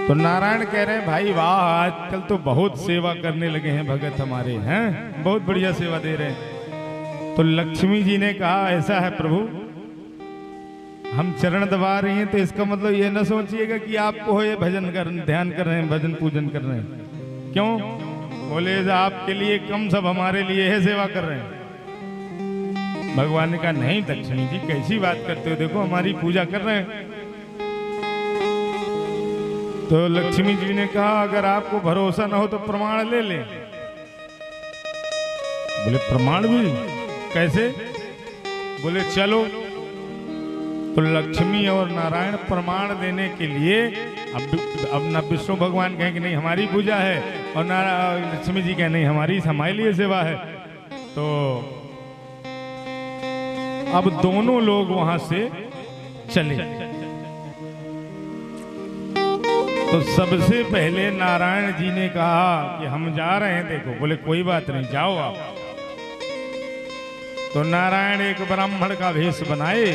तो नारायण कह रहे हैं भाई वाह, आजकल तो बहुत सेवा करने लगे हैं भगत हमारे, हैं बहुत बढ़िया सेवा दे रहे हैं। तो लक्ष्मी जी ने कहा ऐसा है प्रभु, हम चरण दबा रही हैं तो इसका मतलब ये ना सोचिएगा कि आपको ये भजन कर ध्यान कर रहे हैं, भजन पूजन कर रहे हैं। क्यों? बोले आपके लिए कम, सब हमारे लिए है सेवा कर रहे हैं। भगवान ने कहा नहीं लक्ष्मी जी कैसी बात करते हो, देखो हमारी पूजा कर रहे हैं। तो लक्ष्मी जी ने कहा अगर आपको भरोसा ना हो तो प्रमाण ले ले। बोले प्रमाण भी कैसे? बोले चलो। तो लक्ष्मी और नारायण प्रमाण देने के लिए अब न विष्णु भगवान कहें कि नहीं हमारी पूजा है, और लक्ष्मी जी कहें नहीं हमारे लिए सेवा है। तो अब दोनों लोग वहां से चले। तो सबसे पहले नारायण जी ने कहा कि हम जा रहे हैं, देखो। बोले कोई बात नहीं, जाओ आप। तो नारायण एक ब्राह्मण का भेष बनाए,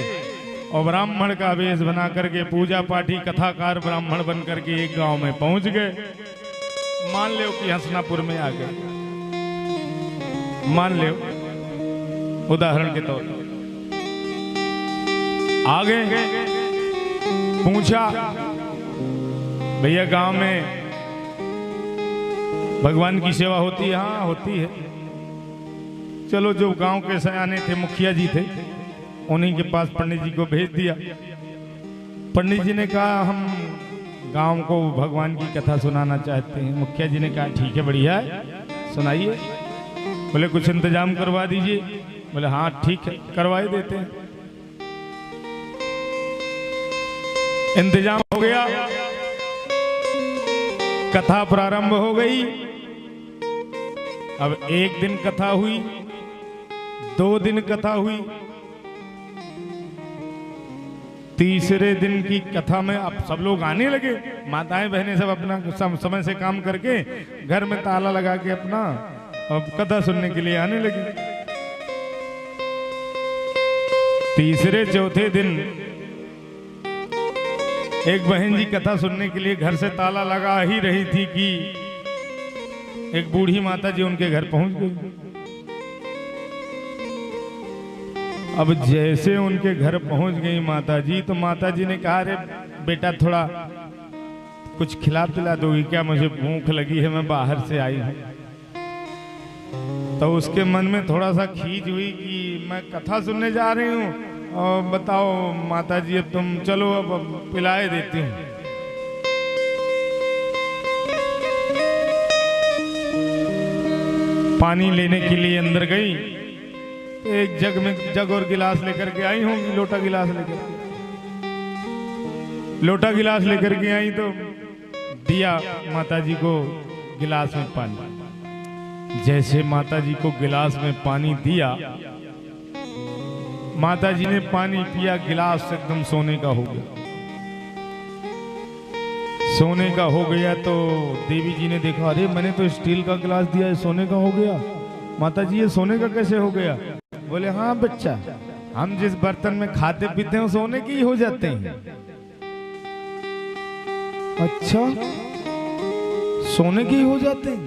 और ब्राह्मण का वेश बना करके पूजा पाठी कथाकार ब्राह्मण बन करके एक गांव में पहुंच गए। मान लो कि हसनापुर में आ गए, मान लो उदाहरण के तौर पर आ गए। पूछा भैया गांव में भगवान की सेवा होती है? हाँ होती है। चलो जो गांव के सयाने थे, मुखिया जी थे, उन्हीं के पास पंडित जी को भेज दिया। पंडित जी ने कहा हम गांव को भगवान की कथा सुनाना चाहते हैं। मुखिया जी ने कहा ठीक है बढ़िया है, सुनाइए। बोले कुछ इंतजाम करवा दीजिए। बोले हाँ ठीक है करवाई देते हैं। इंतजाम हो गया, कथा प्रारंभ हो गई। अब एक दिन कथा हुई, 2 दिन कथा हुई, तीसरे दिन की कथा में अब सब लोग आने लगे। माताएं बहनें सब अपना समय से काम करके घर में ताला लगा के अपना अब कथा सुनने के लिए आने लगे। तीसरे चौथे दिन एक बहन जी कथा सुनने के लिए घर से ताला लगा ही रही थी कि एक बूढ़ी माता जी उनके घर पहुंच गई। अब जैसे उनके घर पहुंच गई माता जी, तो माता जी ने कहा अरे बेटा थोड़ा कुछ खिला पिला दोगी क्या, मुझे भूख लगी है, मैं बाहर से आई हूं। तो उसके मन में थोड़ा सा खींच हुई कि मैं कथा सुनने जा रही हूं, और बताओ माता जी अब तुम चलो अब पिलाए देती हूँ। पानी लेने के लिए अंदर गई, तो एक जग और गिलास लेकर के आई होंगी, लोटा गिलास लेकर के आई। तो दिया माता जी को गिलास में पानी। जैसे माता जी को गिलास में पानी दिया, माता जी ने पानी पिया, गिलास एकदम सोने का हो गया। सोने का हो गया तो देवी जी ने देखा अरे मैंने तो स्टील का गिलास दिया है, सोने का हो गया। माता जी ये सोने का कैसे हो गया? बोले हाँ बच्चा, हम जिस बर्तन में खाते पीते हैं सोने के ही हो जाते हैं। अच्छा सोने के ही हो जाते हैं?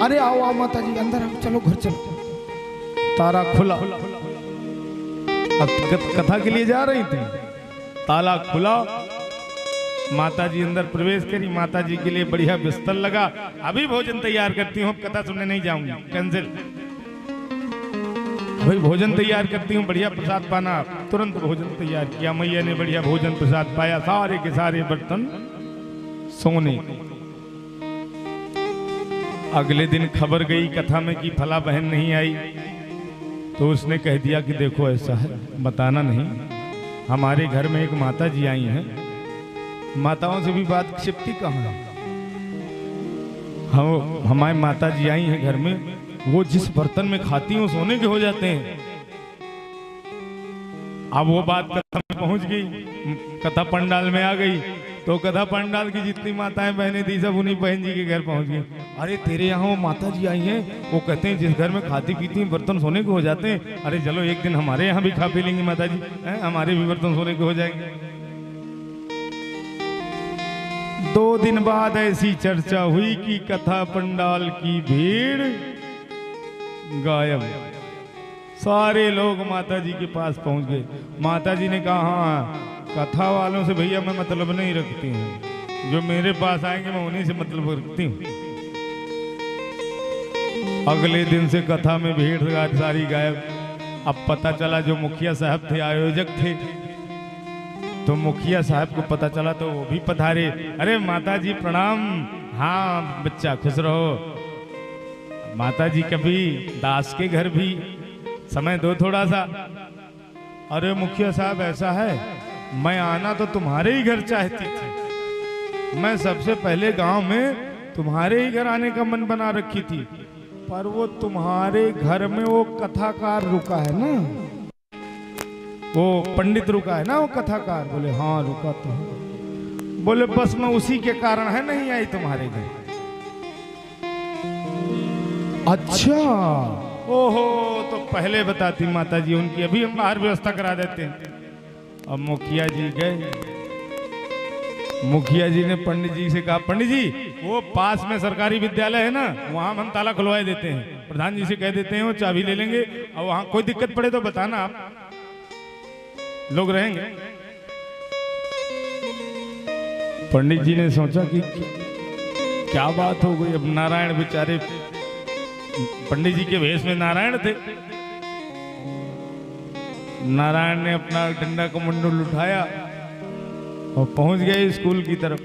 अरे आओ आओ माता जी अंदर आओ, चलो घर चलो। ताला खुला, अब कथा के लिए जा रही थी, ताला खुला, माता जी अंदर प्रवेश करी। माता जी के लिए बढ़िया बिस्तर लगा, अभी भोजन तैयार करती हूँ, कथा सुनने नहीं जाऊंगी, कैंसिल। भाई भोजन तैयार करती हूँ, बढ़िया प्रसाद पाना। तुरंत भोजन तैयार किया, मैया ने बढ़िया भोजन प्रसाद पाया, सारे के सारे बर्तन सोने। अगले दिन खबर गई कथा में कि फला बहन नहीं आई, तो उसने कह दिया कि देखो ऐसा है, बताना नहीं, हमारे घर में एक माता जी आई हैं, माताओं से भी बात छिपती कहाँ है। हमारी माता जी आई हैं घर में, वो जिस बर्तन में खाती हूँ सोने के हो जाते हैं। अब वो बात कथा में पहुंच गई, कथा पंडाल में आ गई, तो कथा पंडाल की जितनी माताएं बहनें थी सब उन्हीं बहन जी के घर पहुंच गई। अरे तेरे यहाँ वो माता जी आई हैं, वो कहते हैं जिस घर में खाती पीती हैं बर्तन सोने के हो जाते हैं। अरे चलो एक दिन हमारे यहाँ भी खा पी लेंगी माता जी, हमारे भी बर्तन सोने के हो जाएंगे। 2 दिन बाद ऐसी चर्चा हुई कि कथा पंडाल की भीड़ गायब। सारे लोग माता जी के पास पहुंच गए। माता जी ने कहा हाँ, कथा वालों से भैया मैं मतलब नहीं रखती हूँ, जो मेरे पास आएंगे मैं उन्हीं से मतलब रखती हूँ। अगले दिन से कथा में भीड़ सारी गायब। अब पता चला जो मुखिया साहब थे, आयोजक थे, तो मुखिया साहब को पता चला तो वो भी पधारे। अरे माता जी प्रणाम। हाँ बच्चा खुश रहो। माता जी कभी दास के घर भी समय दो थोड़ा सा। अरे मुखिया साहब ऐसा है, मैं आना तो तुम्हारे ही घर चाहती थी। मैं सबसे पहले गांव में तुम्हारे ही घर आने का मन बना रखी थी, पर वो तुम्हारे घर में वो कथाकार रुका है ना, वो पंडित रुका है ना, वो कथाकार। बोले हाँ रुका तो है। बोले बस मैं उसी के कारण है नहीं आई तुम्हारे घर। अच्छा ओहो, तो पहले बताती माता जी, उनकी अभी हम बाहर व्यवस्था करा देते हैं। अब मुखिया जी गए। मुखिया जी ने पंडित जी से कहा, पंडित जी वो पास में सरकारी विद्यालय है ना, वहां हम ताला खुलवाए देते हैं, प्रधान जी से कह देते हैं वो चाबी ले लेंगे, और वहां कोई दिक्कत पड़े तो बताना, आप लोग रहेंगे। पंडित जी ने सोचा कि क्या बात हो गई। अब नारायण बेचारे, पंडित जी के वेश में नारायण थे। नारायण ने अपना डंडा कमंडल उठाया और पहुंच गए स्कूल की तरफ।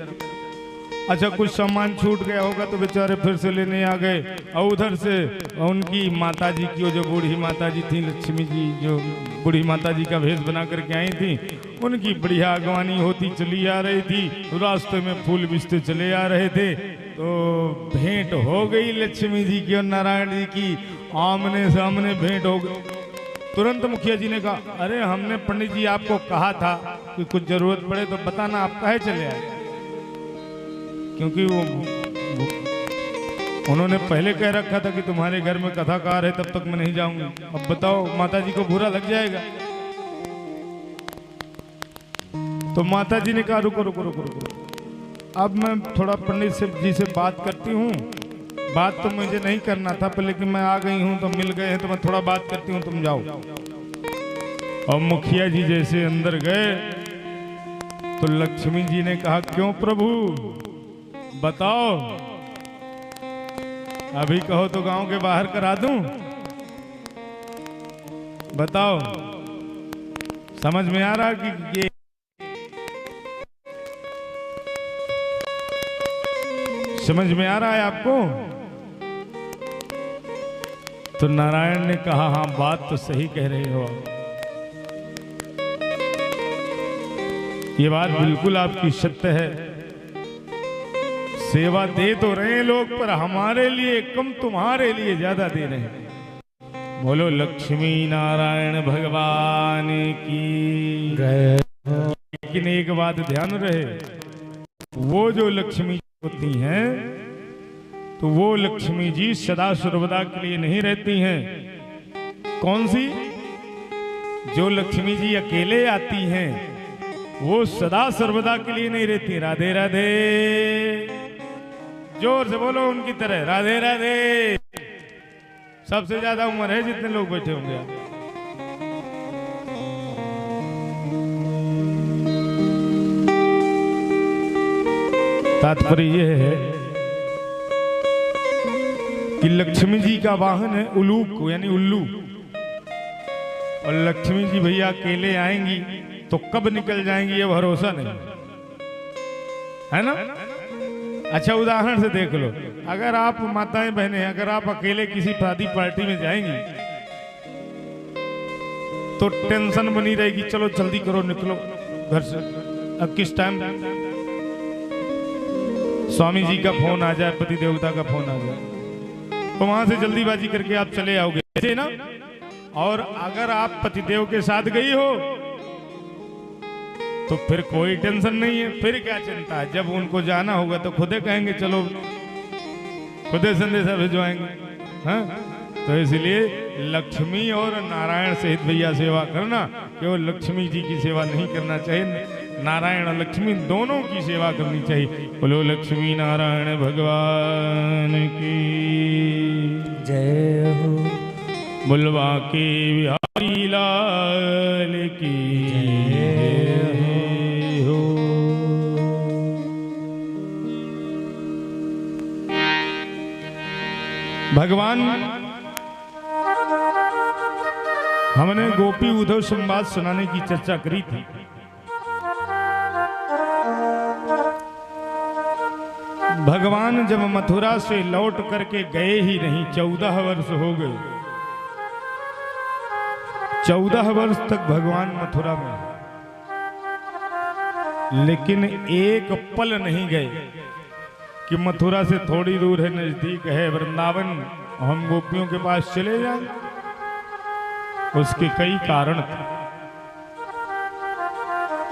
अच्छा कुछ सामान छूट गया होगा तो बेचारे फिर से लेने आ गए। और उधर से उनकी माता जी की, जो बूढ़ी माता जी थी, लक्ष्मी जी, जो बूढ़ी माता जी का भेष बना करके आई थी, उनकी बढ़िया अगवानी होती चली आ रही थी। रास्ते में फूल बिछते चले आ रहे थे, तो भेंट हो गई लक्ष्मी जी की और नारायण जी की, आमने सामने भेंट हो गई। तुरंत मुखिया जी ने कहा, अरे हमने पंडित जी आपको कहा था कि कुछ जरूरत पड़े तो बताना, आप काहे चले आए? क्योंकि वो उन्होंने पहले कह रखा था कि तुम्हारे घर में कथाकार है, तब तक मैं नहीं जाऊंगी। अब बताओ माता जी को बुरा लग जाएगा। तो माता जी ने कहा रुको रुको रुको रुको, अब मैं थोड़ा पंडित जी से बात करती हूँ। बात तो मुझे नहीं करना था पर लेकिन मैं आ गई हूँ तो मिल गए हैं, तो मैं थोड़ा बात करती हूँ, तुम जाओ। और मुखिया जी जैसे अंदर गए तो लक्ष्मी जी ने कहा, क्यों प्रभु बताओ, अभी कहो तो गांव के बाहर करा दूं, बताओ। समझ में आ रहा कि ये समझ में आ रहा है आपको? तो नारायण ने कहा, हाँ बात तो सही कह रहे हो, ये बात बिल्कुल आपकी सत्य है। सेवा दे तो रहे हैं लोग, पर हमारे लिए कम, तुम्हारे लिए ज्यादा दे रहे हैं। बोलो लक्ष्मी नारायण भगवान की जय। लेकिन एक बात ध्यान रहे, वो जो लक्ष्मी होती हैं तो वो लक्ष्मी जी सदा सर्वदा के लिए नहीं रहती हैं। कौन सी? जो लक्ष्मी जी अकेले आती हैं वो सदा सर्वदा के लिए नहीं रहती। राधे राधे, जोर से बोलो उनकी तरह, राधे राधे। सबसे ज्यादा उम्र है जितने लोग बैठे होंगे। तात्पर्य यह है कि लक्ष्मी जी का वाहन है उलूक, यानी उल्लू। और लक्ष्मी जी भैया अकेले आएंगी तो कब निकल जाएंगी ये भरोसा नहीं है ना। अच्छा उदाहरण से देख लो, अगर आप माताएं बहनें, अगर आप अकेले किसी शादी पार्टी में जाएंगी तो टेंशन बनी रहेगी, चलो जल्दी करो निकलो घर से, अब किस टाइम स्वामी जी का फोन आ जाए, पति देवता का फोन आ जाए, तो वहां से जल्दीबाजी करके आप चले आओगे, ऐसे ना। और अगर आप पतिदेव के साथ गई हो तो फिर कोई टेंशन नहीं है, फिर क्या चिंता है। जब उनको जाना होगा तो खुदे कहेंगे चलो, खुदे संदेशा भिजवाएंगे। हाँ, तो इसलिए लक्ष्मी और नारायण सहित भैया सेवा करना, केवल लक्ष्मी जी की सेवा नहीं करना चाहिए। नारायण और लक्ष्मी दोनों की सेवा करनी चाहिए। बोलो लक्ष्मी नारायण भगवान की जय हो। बुलवा के बिहारी लाल की जय हो। भगवान हमने गोपी उद्धव संवाद सुनाने की चर्चा करी थी। भगवान जब मथुरा से लौट करके गए ही नहीं, 14 वर्ष हो गए। 14 वर्ष तक भगवान मथुरा में, लेकिन एक पल नहीं गए कि मथुरा से थोड़ी दूर है, नजदीक है वृंदावन, हम गोपियों के पास चले जाएं। उसके कई कारण थे।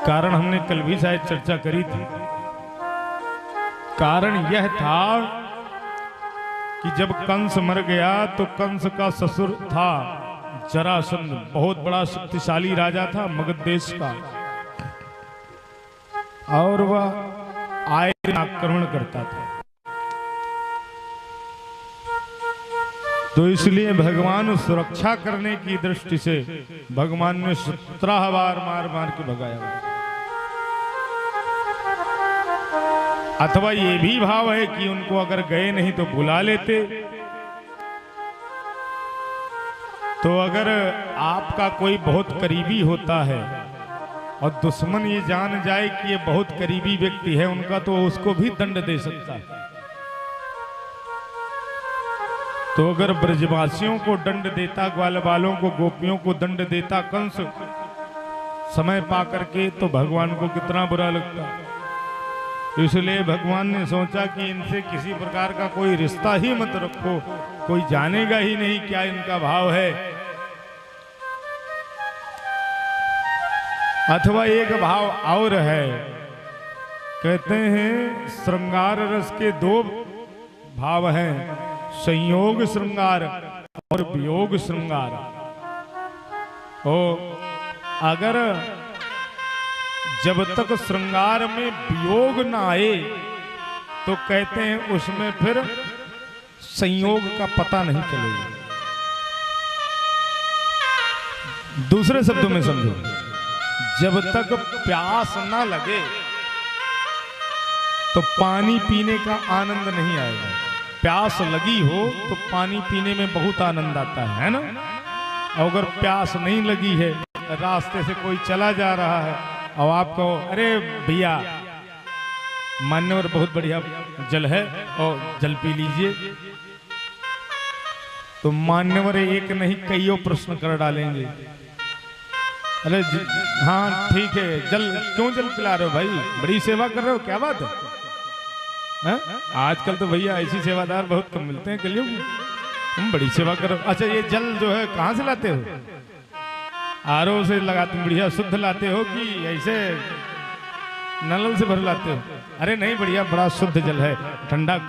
कारण हमने कल भी शायद चर्चा करी थी। कारण यह था कि जब कंस मर गया तो कंस का ससुर था जरासंध, बहुत बड़ा शक्तिशाली राजा था मगध देश का, और वह आए दिन आक्रमण करता था। तो इसलिए भगवान सुरक्षा करने की दृष्टि से भगवान ने 17 बार मार मार के भगाया। अथवा ये भी भाव है कि उनको अगर गए नहीं तो बुला लेते। तो अगर आपका कोई बहुत करीबी होता है और दुश्मन ये जान जाए कि ये बहुत करीबी व्यक्ति है उनका, तो उसको भी दंड दे सकता है। तो अगर ब्रजवासियों को दंड देता, ग्वाल बालों को, गोपियों को दंड देता कंस समय पा करके, तो भगवान को कितना बुरा लगता। इसलिए भगवान ने सोचा कि इनसे किसी प्रकार का कोई रिश्ता ही मत रखो, कोई जानेगा ही नहीं क्या इनका भाव है। अथवा एक भाव और है, कहते हैं श्रृंगार रस के 2 भाव हैं, संयोग श्रृंगार और वियोग श्रृंगार। अगर जब तक श्रृंगार में वियोग ना आए तो कहते हैं उसमें फिर संयोग का पता नहीं चलेगा। दूसरे शब्दों में समझो, जब तक प्यास ना लगे तो पानी पीने का आनंद नहीं आएगा। प्यास लगी हो तो पानी पीने में बहुत आनंद आता है ना। अगर प्यास नहीं लगी है, रास्ते से कोई चला जा रहा है और आप कहो अरे भैया मान्यवर बहुत बढ़िया जल है और जल पी लीजिए, तो मान्यवर एक नहीं कईयों प्रश्न कर डालेंगे। अरे हाँ ठीक है, जल क्यों जल पिला रहे हो भाई, बड़ी सेवा कर रहे हो, क्या बात है? आजकल तो भैया ऐसी सेवादार बहुत कम मिलते हैं कलियुग में, तुम बड़ी सेवा करो। अच्छा ये जल जो है कहाँ से लाते हो? आरओ से लगाते, बढ़िया शुद्ध लाते हो कि ऐसे नल से भर लाते हो? अरे नहीं, बढ़िया बड़ा शुद्ध जल है, ठंडा